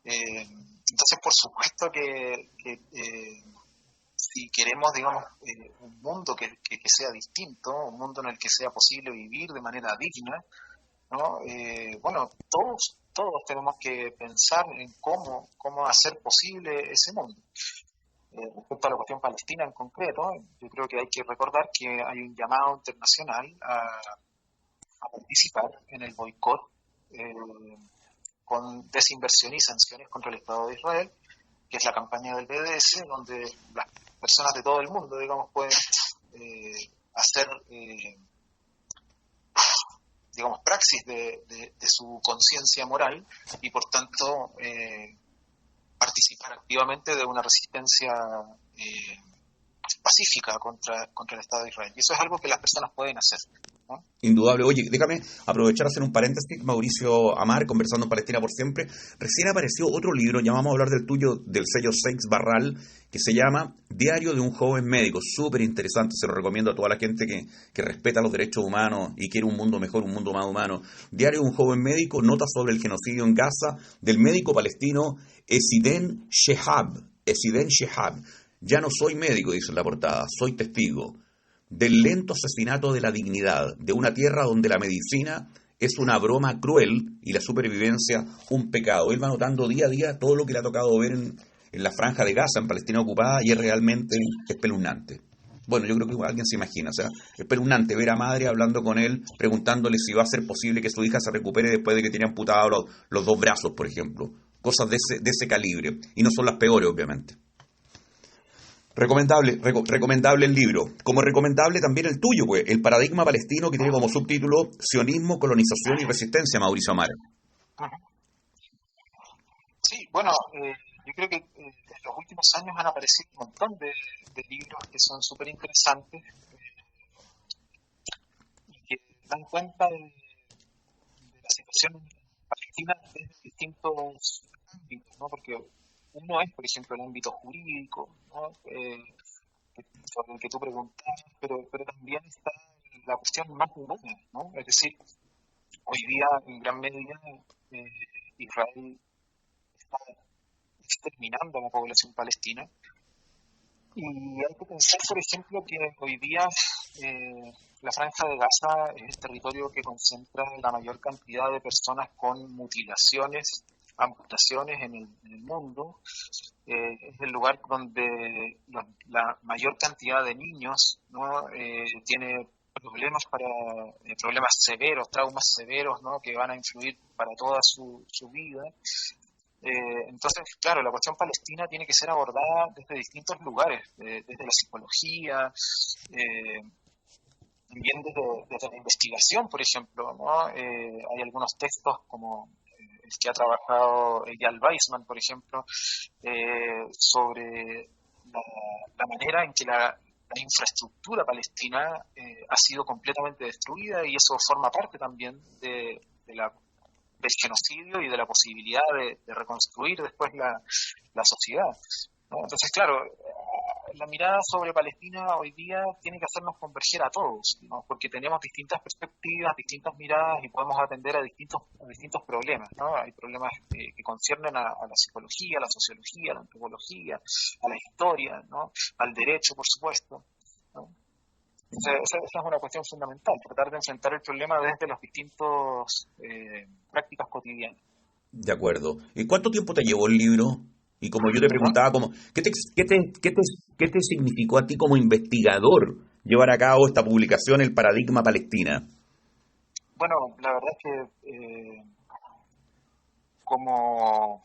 Entonces, por supuesto que si queremos, digamos, un mundo que sea distinto, un mundo en el que sea posible vivir de manera digna, ¿no? Bueno, todos tenemos que pensar en cómo hacer posible ese mundo. Respecto a la cuestión palestina en concreto, yo creo que hay que recordar que hay un llamado internacional a participar en el boicot con desinversión y sanciones contra el Estado de Israel, que es la campaña del BDS, donde las personas de todo el mundo, digamos, pueden hacer, digamos, praxis de su conciencia moral y, por tanto, participar activamente de una resistencia pacífica contra el Estado de Israel. Y eso es algo que las personas pueden hacer, ¿no? Indudable. Oye, déjame aprovechar a hacer un paréntesis. Mauricio Amar, conversando en Palestina por siempre. Recién apareció otro libro, ya vamos a hablar del tuyo, del sello Seix Barral, que se llama Diario de un joven médico. Súper interesante, se lo recomiendo a toda la gente que respeta los derechos humanos y quiere un mundo mejor, un mundo más humano. Diario de un joven médico, notas sobre el genocidio en Gaza, del médico palestino Ezidén Shehab. Ezidén Shehab. Ya no soy médico, dice en la portada, soy testigo del lento asesinato de la dignidad, de una tierra donde la medicina es una broma cruel y la supervivencia un pecado. Él va notando día a día todo lo que le ha tocado ver en la franja de Gaza, en Palestina ocupada, y es realmente espeluznante. Bueno, yo creo que alguien se imagina, o sea, espeluznante ver a madre hablando con él, preguntándole si va a ser posible que su hija se recupere después de que tenía amputados los dos brazos, por ejemplo. Cosas de ese calibre, y no son las peores, obviamente. Recomendable el libro. Como recomendable también el tuyo, pues, El paradigma palestino, que tiene como subtítulo Sionismo, colonización y resistencia, Mauricio Amar. Sí, bueno, yo creo que en los últimos años han aparecido un montón de libros que son súper interesantes y que dan cuenta de la situación palestina desde distintos ámbitos, ¿no? Porque uno es, por ejemplo, el ámbito jurídico, ¿no? Sobre el que tú preguntas, pero también está la cuestión más humana, ¿no? Es decir, hoy día, en gran medida, Israel está exterminando a la población palestina, y hay que pensar, por ejemplo, que hoy día la Franja de Gaza es el territorio que concentra la mayor cantidad de personas con mutilaciones, amputaciones en el mundo. Es el lugar donde la mayor cantidad de niños, ¿no? Tiene problemas severos, traumas severos, ¿no? Que van a influir para toda su vida. Entonces, claro, la cuestión palestina tiene que ser abordada desde distintos lugares, desde la psicología, también desde la investigación, por ejemplo, ¿no? Hay algunos textos como el que ha trabajado Eyal Weizman, por ejemplo, sobre la manera en que la infraestructura palestina ha sido completamente destruida, y eso forma parte también del genocidio y de la posibilidad de reconstruir después la sociedad, ¿no? Entonces, claro, la mirada sobre Palestina hoy día tiene que hacernos converger a todos, ¿no? Porque tenemos distintas perspectivas, distintas miradas, y podemos atender a distintos problemas, ¿no? Hay problemas que conciernen a la psicología, a la sociología, a la antropología, a la historia, ¿no? Al derecho, por supuesto, ¿no? Esa es una cuestión fundamental, tratar de enfrentar el problema desde las distintas prácticas cotidianas. De acuerdo. ¿Y cuánto tiempo te llevó el libro? Y como yo te preguntaba, ¿qué te significó a ti como investigador llevar a cabo esta publicación, El paradigma Palestina? Bueno, la verdad es que como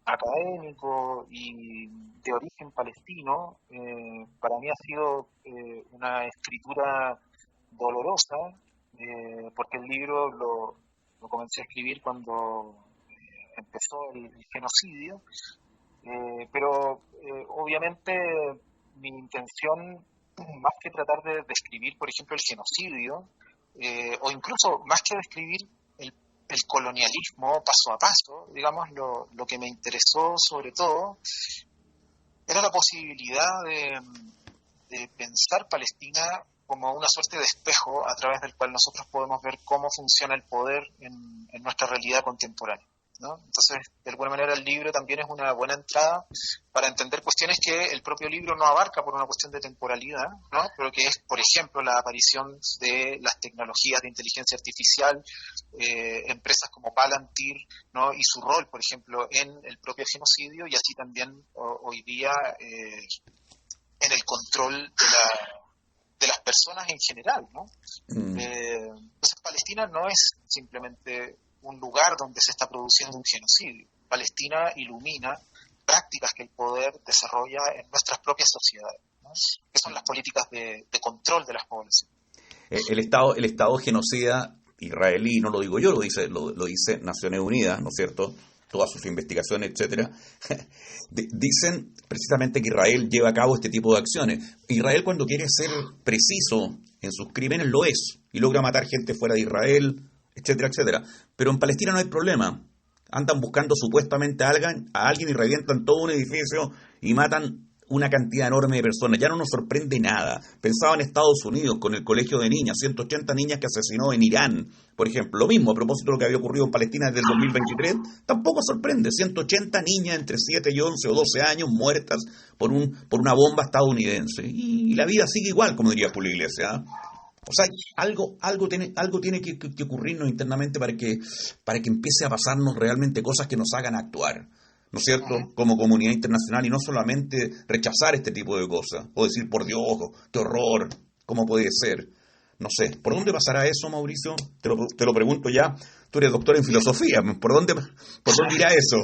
académico y de origen palestino, para mí ha sido una escritura dolorosa, porque el libro lo comencé a escribir cuando empezó el genocidio, pero obviamente mi intención, más que tratar de describir, por ejemplo, el genocidio, o incluso más que describir el colonialismo paso a paso, digamos, lo que me interesó sobre todo era la posibilidad de pensar Palestina como una suerte de espejo a través del cual nosotros podemos ver cómo funciona el poder en nuestra realidad contemporánea, ¿no? Entonces, de alguna manera, el libro también es una buena entrada para entender cuestiones que el propio libro no abarca por una cuestión de temporalidad, ¿no? Pero que es, por ejemplo, la aparición de las tecnologías de inteligencia artificial, empresas como Palantir, ¿no? Y su rol, por ejemplo, en el propio genocidio, y así también hoy día en el control de las personas en general, ¿no? Entonces, Palestina no es simplemente un lugar donde se está produciendo un genocidio. Palestina ilumina prácticas que el poder desarrolla en nuestras propias sociedades, ¿no? Que son las políticas de control de las poblaciones. El Estado genocida israelí, no lo digo yo, lo dice Naciones Unidas, ¿no es cierto? Todas sus investigaciones, etcétera, dicen precisamente que Israel lleva a cabo este tipo de acciones. Israel, cuando quiere ser preciso en sus crímenes, lo es, y logra matar gente fuera de Israel, etcétera, etcétera. Pero en Palestina no hay problema. Andan buscando supuestamente a alguien y revientan todo un edificio y matan una cantidad enorme de personas. Ya no nos sorprende nada. Pensaba en Estados Unidos con el colegio de niñas, 180 niñas que asesinó en Irán, por ejemplo. Lo mismo a propósito de lo que había ocurrido en Palestina desde el 2023. Tampoco sorprende. 180 niñas entre 7 y 11 o 12 años muertas por una bomba estadounidense. Y la vida sigue igual, como diría Julio Iglesias, ¿eh? O sea, algo tiene que ocurrirnos internamente para que empiece a pasarnos realmente cosas que nos hagan actuar, ¿no es cierto?, como comunidad internacional, y no solamente rechazar este tipo de cosas, o decir, por Dios, qué horror, ¿cómo puede ser? No sé, ¿por dónde pasará eso, Mauricio? Te lo pregunto ya, tú eres doctor en filosofía, ¿por dónde irá eso?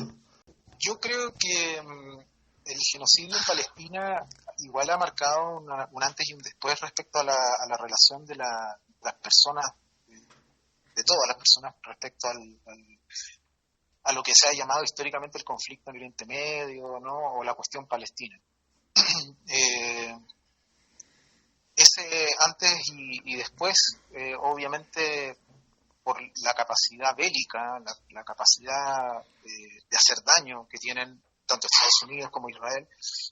Yo creo que el genocidio en Palestina igual ha marcado un antes y un después respecto a la relación de las personas, de todas las personas, respecto a lo que se ha llamado históricamente el conflicto en Oriente Medio, ¿no? O la cuestión palestina. Ese antes y después, obviamente, por la capacidad bélica, la capacidad de hacer daño que tienen tanto Estados Unidos como Israel,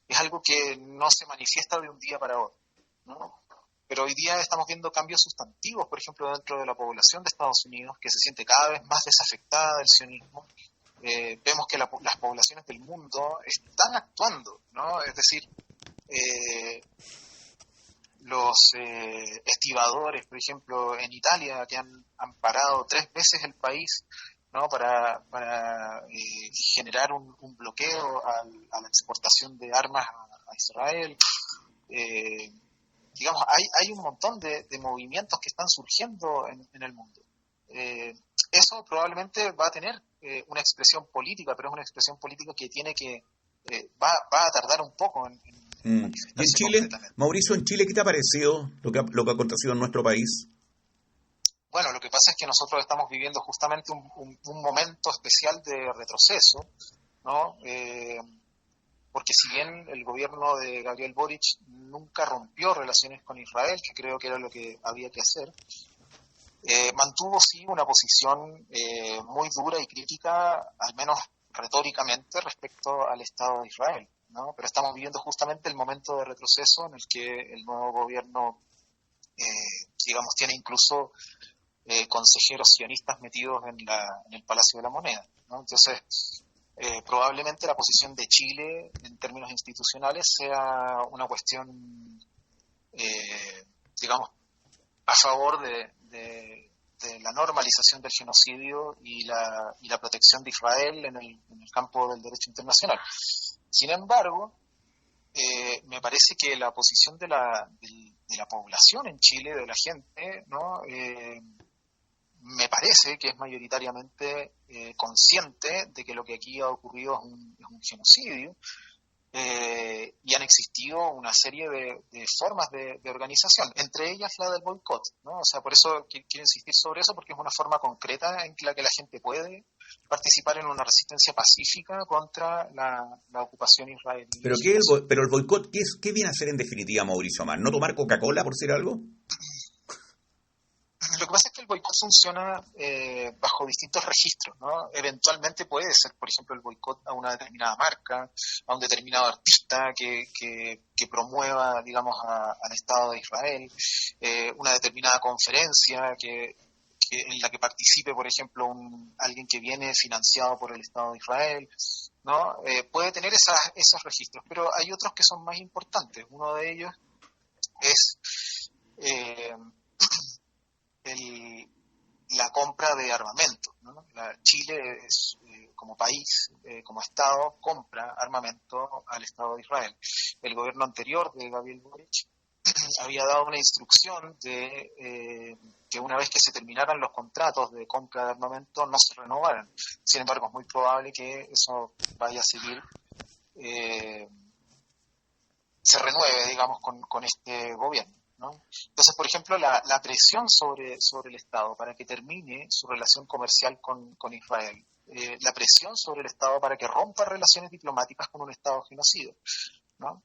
es algo que no se manifiesta de un día para otro, ¿no? Pero hoy día estamos viendo cambios sustantivos, por ejemplo, dentro de la población de Estados Unidos, que se siente cada vez más desafectada del sionismo. Vemos que las poblaciones del mundo están actuando, ¿no? Es decir, los estibadores, por ejemplo, en Italia, que han parado 3 veces el país, ¿no? para generar un bloqueo a la exportación de armas a Israel. Digamos, hay un montón de movimientos que están surgiendo en el mundo. Eso probablemente va a tener una expresión política, pero es una expresión política que va a tardar un poco en ¿Y en Chile, Mauricio, en Chile, qué te ha parecido lo que ha acontecido en nuestro país? Bueno, lo que pasa es que nosotros estamos viviendo justamente un momento especial de retroceso, ¿no? Porque si bien el gobierno de Gabriel Boric nunca rompió relaciones con Israel, que creo que era lo que había que hacer, mantuvo sí una posición muy dura y crítica, al menos retóricamente, respecto al Estado de Israel, ¿no? Pero estamos viviendo justamente el momento de retroceso en el que el nuevo gobierno, digamos, tiene incluso consejeros sionistas metidos en el Palacio de la Moneda, ¿no? Entonces, probablemente la posición de Chile en términos institucionales sea una cuestión, digamos, a favor de la normalización del genocidio y la protección de Israel en el campo del derecho internacional. Sin embargo, me parece que la posición de la población en Chile, de la gente, ¿no? Me parece que es mayoritariamente consciente de que lo que aquí ha ocurrido es un genocidio, y han existido una serie de formas de organización, entre ellas la del boicot, ¿no? O sea, por eso quiero insistir sobre eso, porque es una forma concreta en la que la gente puede participar en una resistencia pacífica contra la ocupación israelí. Pero el boicot, ¿qué viene a hacer en definitiva, Mauricio Amar? ¿No tomar Coca-Cola, por decir algo? Lo que pasa es que el boicot funciona bajo distintos registros, ¿no? Eventualmente puede ser, por ejemplo, el boicot a una determinada marca, a un determinado artista que promueva, digamos, al Estado de Israel, una determinada conferencia en la que participe, por ejemplo, alguien que viene financiado por el Estado de Israel, ¿no? Puede tener esos registros, pero hay otros que son más importantes. Uno de ellos es la compra de armamento, ¿no? Chile como país, como Estado, compra armamento al Estado de Israel. El gobierno anterior de Gabriel Boric había dado una instrucción de que una vez que se terminaran los contratos de compra de armamento no se renovaran. Sin embargo, es muy probable que eso vaya a seguir, se renueve, digamos, con este gobierno, ¿no? Entonces, por ejemplo, la presión sobre el Estado para que termine su relación comercial con Israel, la presión sobre el Estado para que rompa relaciones diplomáticas con un Estado genocida, ¿no?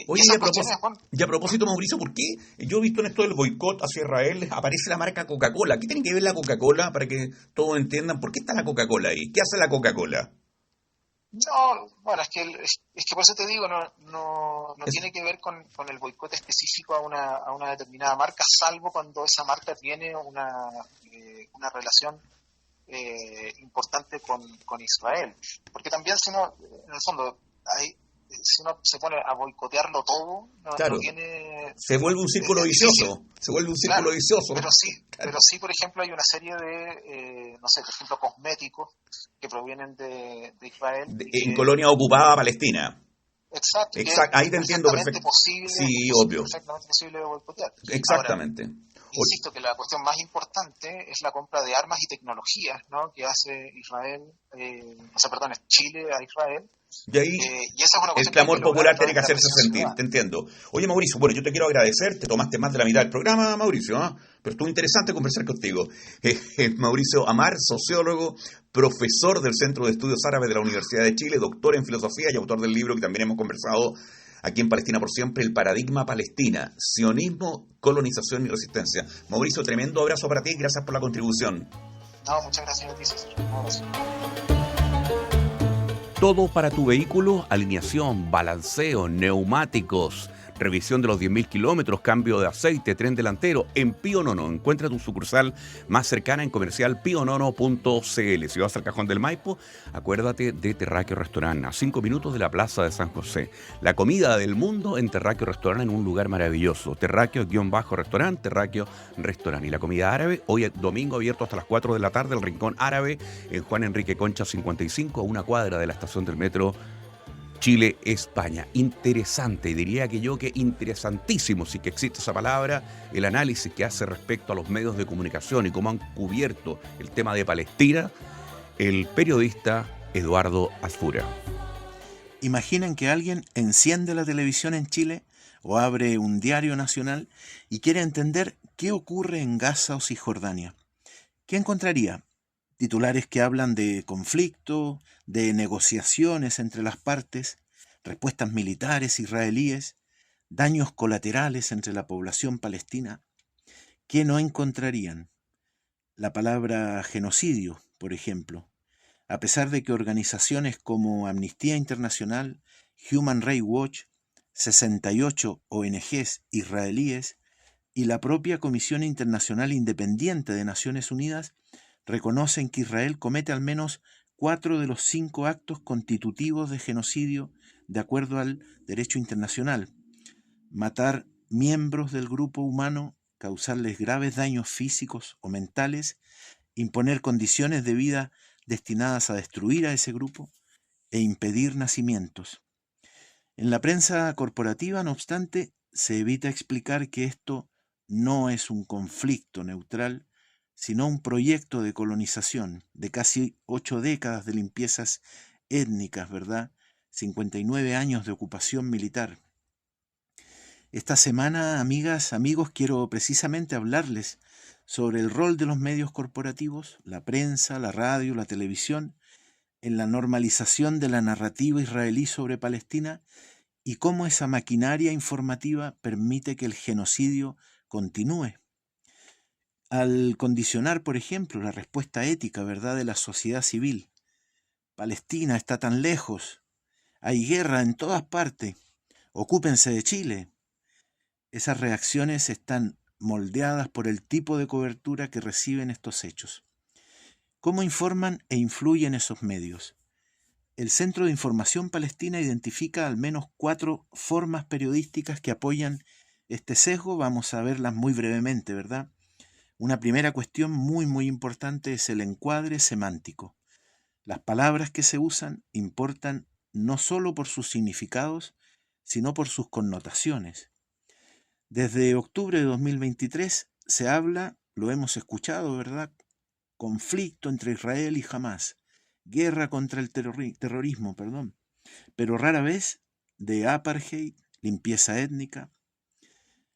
Oye, y a propósito, Mauricio, ¿por qué yo he visto en esto del boicot hacia Israel aparece la marca Coca-Cola? ¿Qué tiene que ver la Coca-Cola para que todos entiendan por qué está la Coca-Cola ahí? ¿Qué hace la Coca-Cola? No, bueno, es que por eso te digo, no tiene que ver con el boicot específico a una determinada marca, salvo cuando esa marca tiene una relación importante con Israel. Porque también en el fondo, si uno se pone a boicotearlo todo, claro, no tiene... Se vuelve un círculo vicioso. Se vuelve un círculo vicioso. Pero sí, por ejemplo, hay una serie de, no sé, por ejemplo, cosméticos que provienen de Israel. En colonia ocupada Palestina. Exacto. Ahí te entiendo perfectamente. Sí, obvio. Perfectamente posible de boicotear. Exactamente. Ahora, insisto que la cuestión más importante es la compra de armas y tecnologías, ¿no? Que hace Chile a Israel. Y ahí y esa es una el clamor popular tiene que hacerse sentir, te entiendo. Oye, Mauricio, bueno, yo te quiero agradecer, te tomaste más de la mitad del programa, Mauricio, ¿eh? Pero estuvo interesante conversar contigo. Mauricio Amar, sociólogo, profesor del Centro de Estudios Árabes de la Universidad de Chile, doctor en filosofía y autor del libro que también hemos conversado aquí en Palestina por Siempre, El Paradigma Palestina, Sionismo, Colonización y Resistencia. Mauricio, tremendo abrazo para ti, gracias por la contribución. No, muchas gracias a ti, César. Un abrazo. Todo para tu vehículo, alineación, balanceo, neumáticos, revisión de los 10.000 kilómetros, cambio de aceite, tren delantero, en Pío Nono. Encuentra tu sucursal más cercana en comercial pionono.cl. Si vas al Cajón del Maipo, acuérdate de Terráqueo Restaurant, a 5 minutos de la Plaza de San José. La comida del mundo en Terráqueo Restaurant, en un lugar maravilloso. Terráqueo-restaurant, Terráqueo Restaurant. Y la comida árabe, hoy domingo abierto hasta las 4 de la tarde, el Rincón Árabe, en Juan Enrique Concha 55, a una cuadra de la estación del metro Chile, España. Interesante, diría que interesantísimo, si que existe esa palabra, el análisis que hace respecto a los medios de comunicación y cómo han cubierto el tema de Palestina el periodista Eduardo Azfura. Imaginen que alguien enciende la televisión en Chile o abre un diario nacional y quiere entender qué ocurre en Gaza o Cisjordania. ¿Qué encontraría? Titulares que hablan de conflicto, de negociaciones entre las partes, respuestas militares israelíes, daños colaterales entre la población palestina. ¿Qué no encontrarían? La palabra genocidio, por ejemplo, a pesar de que organizaciones como Amnistía Internacional, Human Rights Watch, 68 ONGs israelíes y la propia Comisión Internacional Independiente de Naciones Unidas reconocen que Israel comete al menos 4 de los 5 actos constitutivos de genocidio de acuerdo al derecho internacional: matar miembros del grupo humano, causarles graves daños físicos o mentales, imponer condiciones de vida destinadas a destruir a ese grupo e impedir nacimientos. En la prensa corporativa, no obstante, se evita explicar que esto no es un conflicto neutral, sino un proyecto de colonización de casi 8 décadas de limpiezas étnicas, ¿verdad? 59 años de ocupación militar. Esta semana, amigas, amigos, quiero precisamente hablarles sobre el rol de los medios corporativos, la prensa, la radio, la televisión, en la normalización de la narrativa israelí sobre Palestina y cómo esa maquinaria informativa permite que el genocidio continúe. al condicionar, por ejemplo, la respuesta ética, ¿verdad?, de la sociedad civil. Palestina está tan lejos, hay guerra en todas partes, ocúpense de Chile. Esas reacciones están moldeadas por el tipo de cobertura que reciben estos hechos. ¿Cómo informan e influyen esos medios? El Centro de Información Palestina identifica al menos 4 formas periodísticas que apoyan este sesgo. Vamos a verlas muy brevemente, ¿verdad? Una primera cuestión muy importante es el encuadre semántico. Las palabras que se usan importan no solo por sus significados, sino por sus connotaciones. Desde octubre de 2023 se habla, lo hemos escuchado, ¿verdad?, conflicto entre Israel y Hamás, guerra contra el terrorismo, pero rara vez de apartheid, limpieza étnica.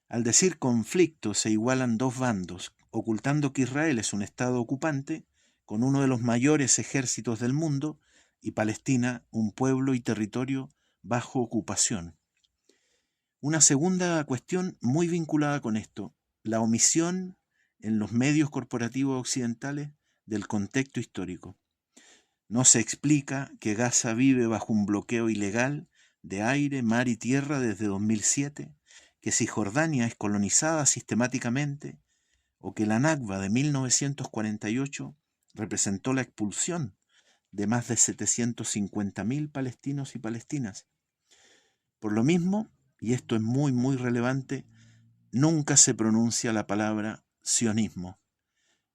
Al decir conflicto se igualan 2 bandos, ocultando que Israel es un estado ocupante con uno de los mayores ejércitos del mundo y Palestina un pueblo y territorio bajo ocupación. Una segunda cuestión muy vinculada con esto, la omisión en los medios corporativos occidentales del contexto histórico. No se explica que Gaza vive bajo un bloqueo ilegal de aire, mar y tierra desde 2007, que Cisjordania es colonizada sistemáticamente, o que la Nakba de 1948 representó la expulsión de más de 750.000 palestinos y palestinas. Por lo mismo, y esto es muy relevante, nunca se pronuncia la palabra sionismo.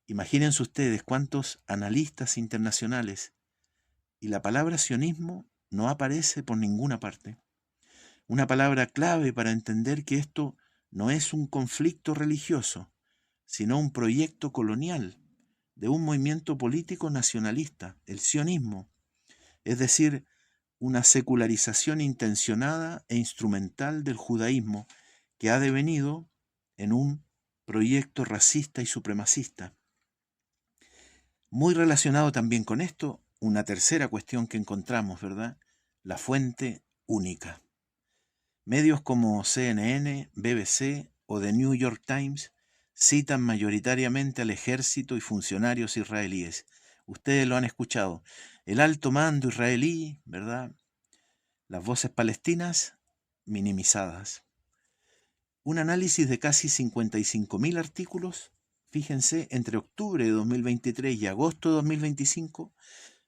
Imagínense ustedes cuántos analistas internacionales y la palabra sionismo no aparece por ninguna parte. Una palabra clave para entender que esto no es un conflicto religioso, sino un proyecto colonial de un movimiento político nacionalista, el sionismo, es decir, una secularización intencionada e instrumental del judaísmo que ha devenido en un proyecto racista y supremacista. Muy relacionado también con esto, una tercera cuestión que encontramos, ¿verdad?, la fuente única. Medios como CNN, BBC o The New York Times citan mayoritariamente al ejército y funcionarios israelíes. Ustedes lo han escuchado. El alto mando israelí, ¿verdad? Las voces palestinas minimizadas. Un análisis de casi 55.000 artículos, fíjense, entre octubre de 2023 y agosto de 2025,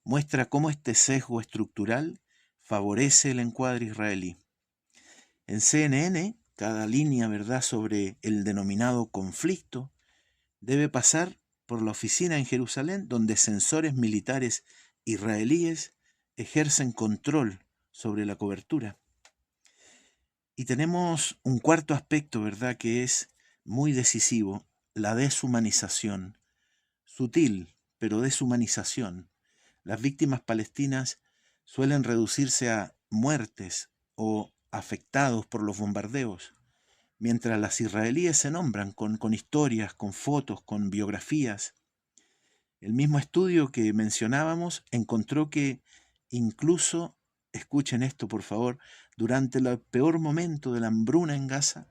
muestra cómo este sesgo estructural favorece el encuadre israelí. En CNN, cada línea, ¿verdad?, sobre el denominado conflicto debe pasar por la oficina en Jerusalén donde sensores militares israelíes ejercen control sobre la cobertura. Y tenemos un cuarto aspecto, ¿verdad?, que es muy decisivo, la deshumanización. Sutil, pero deshumanización. Las víctimas palestinas suelen reducirse a muertes o afectados por los bombardeos, mientras las israelíes se nombran con historias, con fotos, con biografías. El mismo estudio que mencionábamos encontró que incluso, escuchen esto por favor, durante el peor momento de la hambruna en Gaza,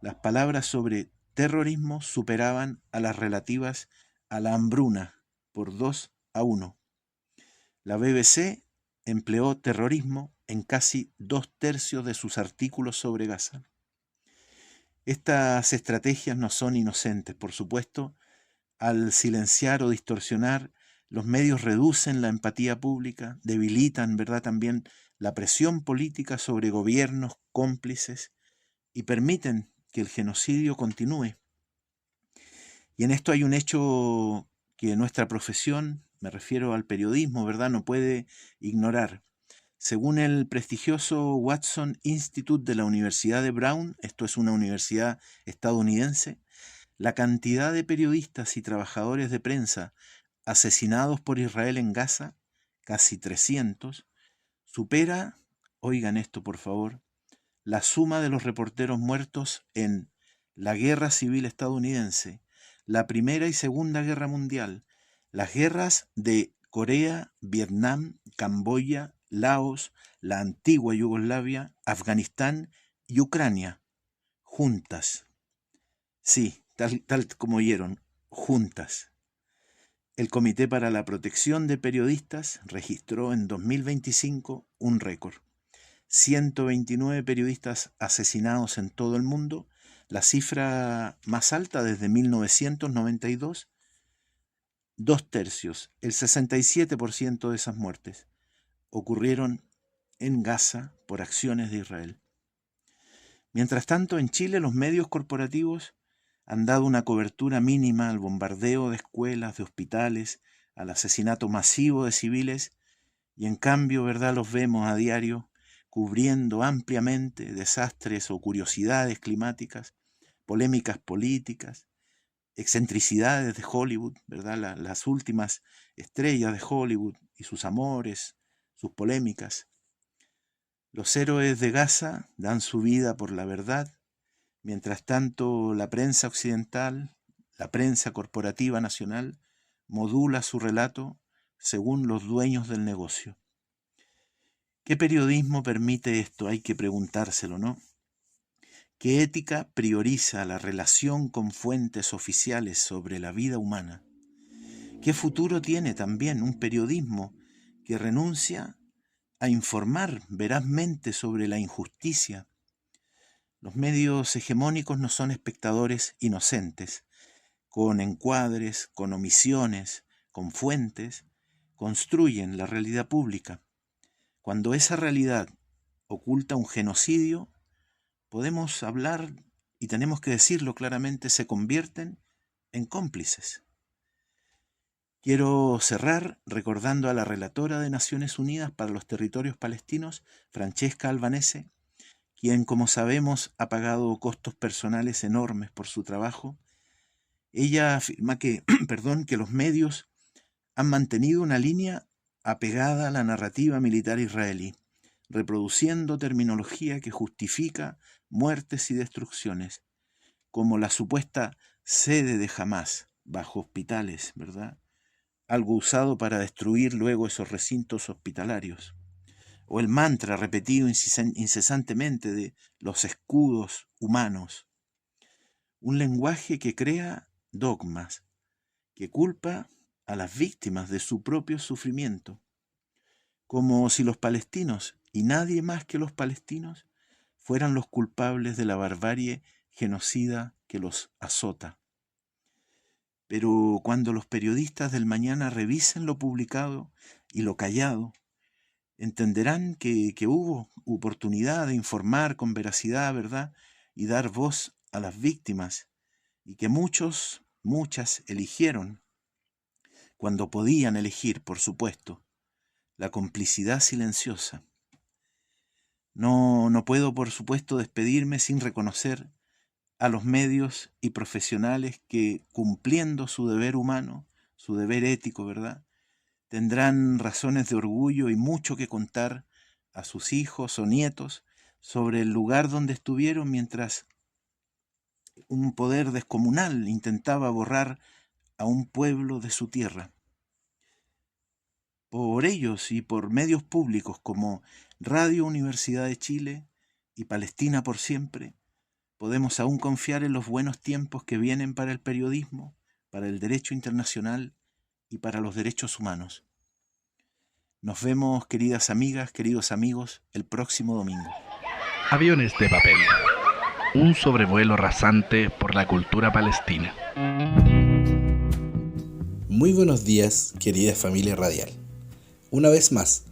las palabras sobre terrorismo superaban a las relativas a la hambruna por 2-1. La BBC empleó terrorismo en casi 2/3 de sus artículos sobre Gaza. Estas estrategias no son inocentes, por supuesto. Al silenciar o distorsionar, los medios reducen la empatía pública, debilitan, ¿verdad?, también la presión política sobre gobiernos cómplices y permiten que el genocidio continúe. Y en esto hay un hecho que nuestra profesión, me refiero al periodismo, ¿verdad?, no puede ignorar. Según el prestigioso Watson Institute de la Universidad de Brown, esto es una universidad estadounidense, la cantidad de periodistas y trabajadores de prensa asesinados por Israel en Gaza, casi 300, supera, oigan esto por favor, la suma de los reporteros muertos en la Guerra Civil Estadounidense, la Primera y Segunda Guerra Mundial, las guerras de Corea, Vietnam, Camboya, Laos, la antigua Yugoslavia, Afganistán y Ucrania, juntas. Sí, tal como oyeron, juntas. El Comité para la Protección de Periodistas registró en 2025 un récord. 129 periodistas asesinados en todo el mundo, la cifra más alta desde 1992. 2/3, el 67% de esas muertes, ocurrieron en Gaza por acciones de Israel. Mientras tanto, en Chile los medios corporativos han dado una cobertura mínima al bombardeo de escuelas, de hospitales, al asesinato masivo de civiles, y en cambio, ¿verdad?, los vemos a diario cubriendo ampliamente desastres o curiosidades climáticas, polémicas políticas, excentricidades de Hollywood, ¿verdad?, las últimas estrellas de Hollywood y sus amores, sus polémicas. Los héroes de Gaza dan su vida por la verdad. Mientras tanto, la prensa occidental, la prensa corporativa nacional, modula su relato según los dueños del negocio. ¿Qué periodismo permite esto? Hay que preguntárselo, ¿no? ¿Qué ética prioriza la relación con fuentes oficiales sobre la vida humana? ¿Qué futuro tiene también un periodismo que renuncia a informar verazmente sobre la injusticia? Los medios hegemónicos no son espectadores inocentes. Con encuadres, con omisiones, con fuentes, construyen la realidad pública. Cuando esa realidad oculta un genocidio, podemos hablar, y tenemos que decirlo claramente, se convierten en cómplices. Quiero cerrar recordando a la relatora de Naciones Unidas para los Territorios Palestinos, Francesca Albanese, quien, como sabemos, ha pagado costos personales enormes por su trabajo. Ella afirma que los medios han mantenido una línea apegada a la narrativa militar israelí, reproduciendo terminología que justifica muertes y destrucciones, como la supuesta sede de Hamás bajo hospitales, ¿verdad?, algo usado para destruir luego esos recintos hospitalarios, o el mantra repetido incesantemente de los escudos humanos, un lenguaje que crea dogmas, que culpa a las víctimas de su propio sufrimiento, como si los palestinos, y nadie más que los palestinos, fueran los culpables de la barbarie genocida que los azota. Pero cuando los periodistas del mañana revisen lo publicado y lo callado, entenderán que hubo oportunidad de informar con veracidad, ¿verdad?, y dar voz a las víctimas, y que muchas eligieron, cuando podían elegir, por supuesto, la complicidad silenciosa. No puedo, por supuesto, despedirme sin reconocer a los medios y profesionales que, cumpliendo su deber humano, su deber ético, ¿verdad?, tendrán razones de orgullo y mucho que contar a sus hijos o nietos sobre el lugar donde estuvieron mientras un poder descomunal intentaba borrar a un pueblo de su tierra. Por ellos y por medios públicos como Radio Universidad de Chile y Palestina por Siempre, podemos aún confiar en los buenos tiempos que vienen para el periodismo, para el derecho internacional y para los derechos humanos. Nos vemos, queridas amigas, queridos amigos, el próximo domingo. Aviones de papel. Un sobrevuelo rasante por la cultura palestina. Muy buenos días, querida familia radial. Una vez más,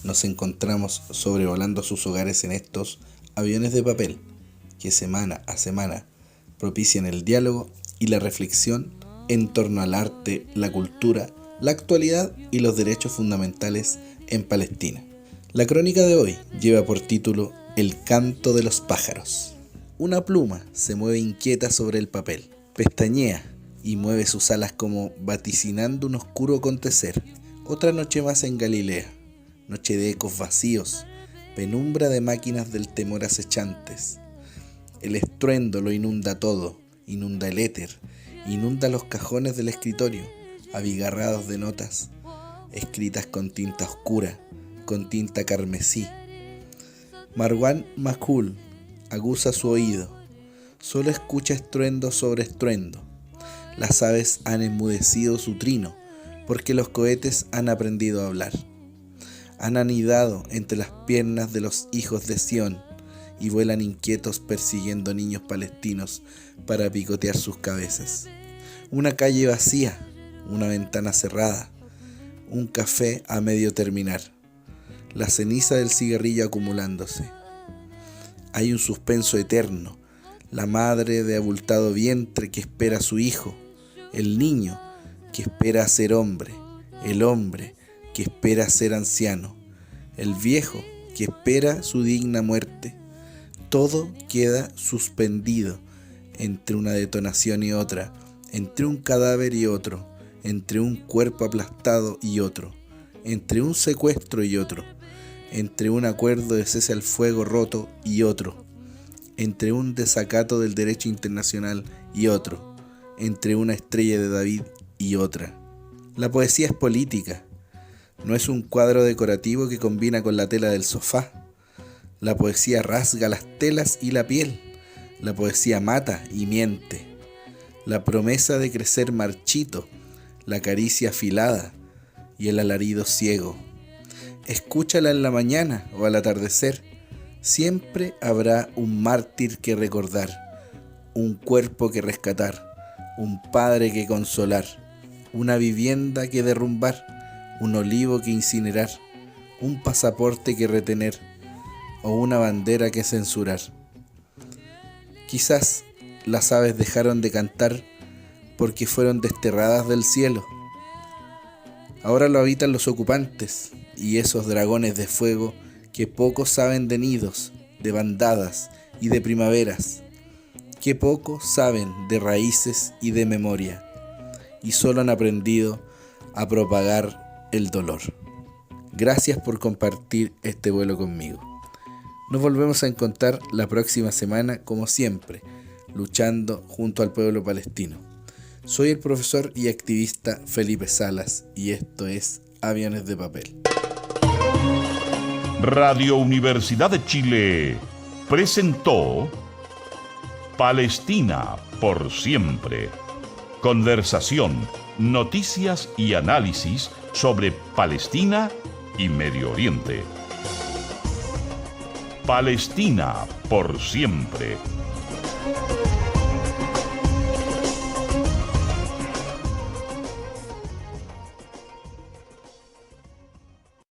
nos encontramos sobrevolando sus hogares en estos aviones de papel que semana a semana propician el diálogo y la reflexión en torno al arte, la cultura, la actualidad y los derechos fundamentales en Palestina. La crónica de hoy lleva por título El canto de los pájaros. Una pluma se mueve inquieta sobre el papel, pestañea y mueve sus alas como vaticinando un oscuro acontecer. Otra noche más en Galilea, noche de ecos vacíos, penumbra de máquinas del temor acechantes. El estruendo lo inunda todo, inunda el éter, inunda los cajones del escritorio, abigarrados de notas, escritas con tinta oscura, con tinta carmesí. Marwan Makul aguza su oído, solo escucha estruendo sobre estruendo. Las aves han enmudecido su trino, porque los cohetes han aprendido a hablar. Han anidado entre las piernas de los hijos de Sión y vuelan inquietos persiguiendo niños palestinos para picotear sus cabezas. Una calle vacía, una ventana cerrada, un café a medio terminar, la ceniza del cigarrillo acumulándose. Hay un suspenso eterno, la madre de abultado vientre que espera a su hijo, el niño que espera a ser hombre, el hombre que espera a ser anciano, el viejo que espera su digna muerte. Todo queda suspendido entre una detonación y otra, entre un cadáver y otro, entre un cuerpo aplastado y otro, entre un secuestro y otro, entre un acuerdo de cese al fuego roto y otro, entre un desacato del derecho internacional y otro, entre una estrella de David y otra. La poesía es política, no es un cuadro decorativo que combina con la tela del sofá. La poesía rasga las telas y la piel, la poesía mata y miente. La promesa de crecer marchito, la caricia afilada y el alarido ciego. Escúchala en la mañana o al atardecer. Siempre habrá un mártir que recordar, un cuerpo que rescatar, un padre que consolar, una vivienda que derrumbar, un olivo que incinerar, un pasaporte que retener o una bandera que censurar. Quizás las aves dejaron de cantar porque fueron desterradas del cielo. Ahora lo habitan los ocupantes y esos dragones de fuego que poco saben de nidos, de bandadas y de primaveras, que poco saben de raíces y de memoria, y solo han aprendido a propagar el dolor. Gracias por compartir este vuelo conmigo. Nos volvemos a encontrar la próxima semana, como siempre, luchando junto al pueblo palestino. Soy el profesor y activista Felipe Salas y esto es Aviones de Papel. Radio Universidad de Chile presentó Palestina por siempre. Conversación, noticias y análisis sobre Palestina y Medio Oriente. Palestina por siempre.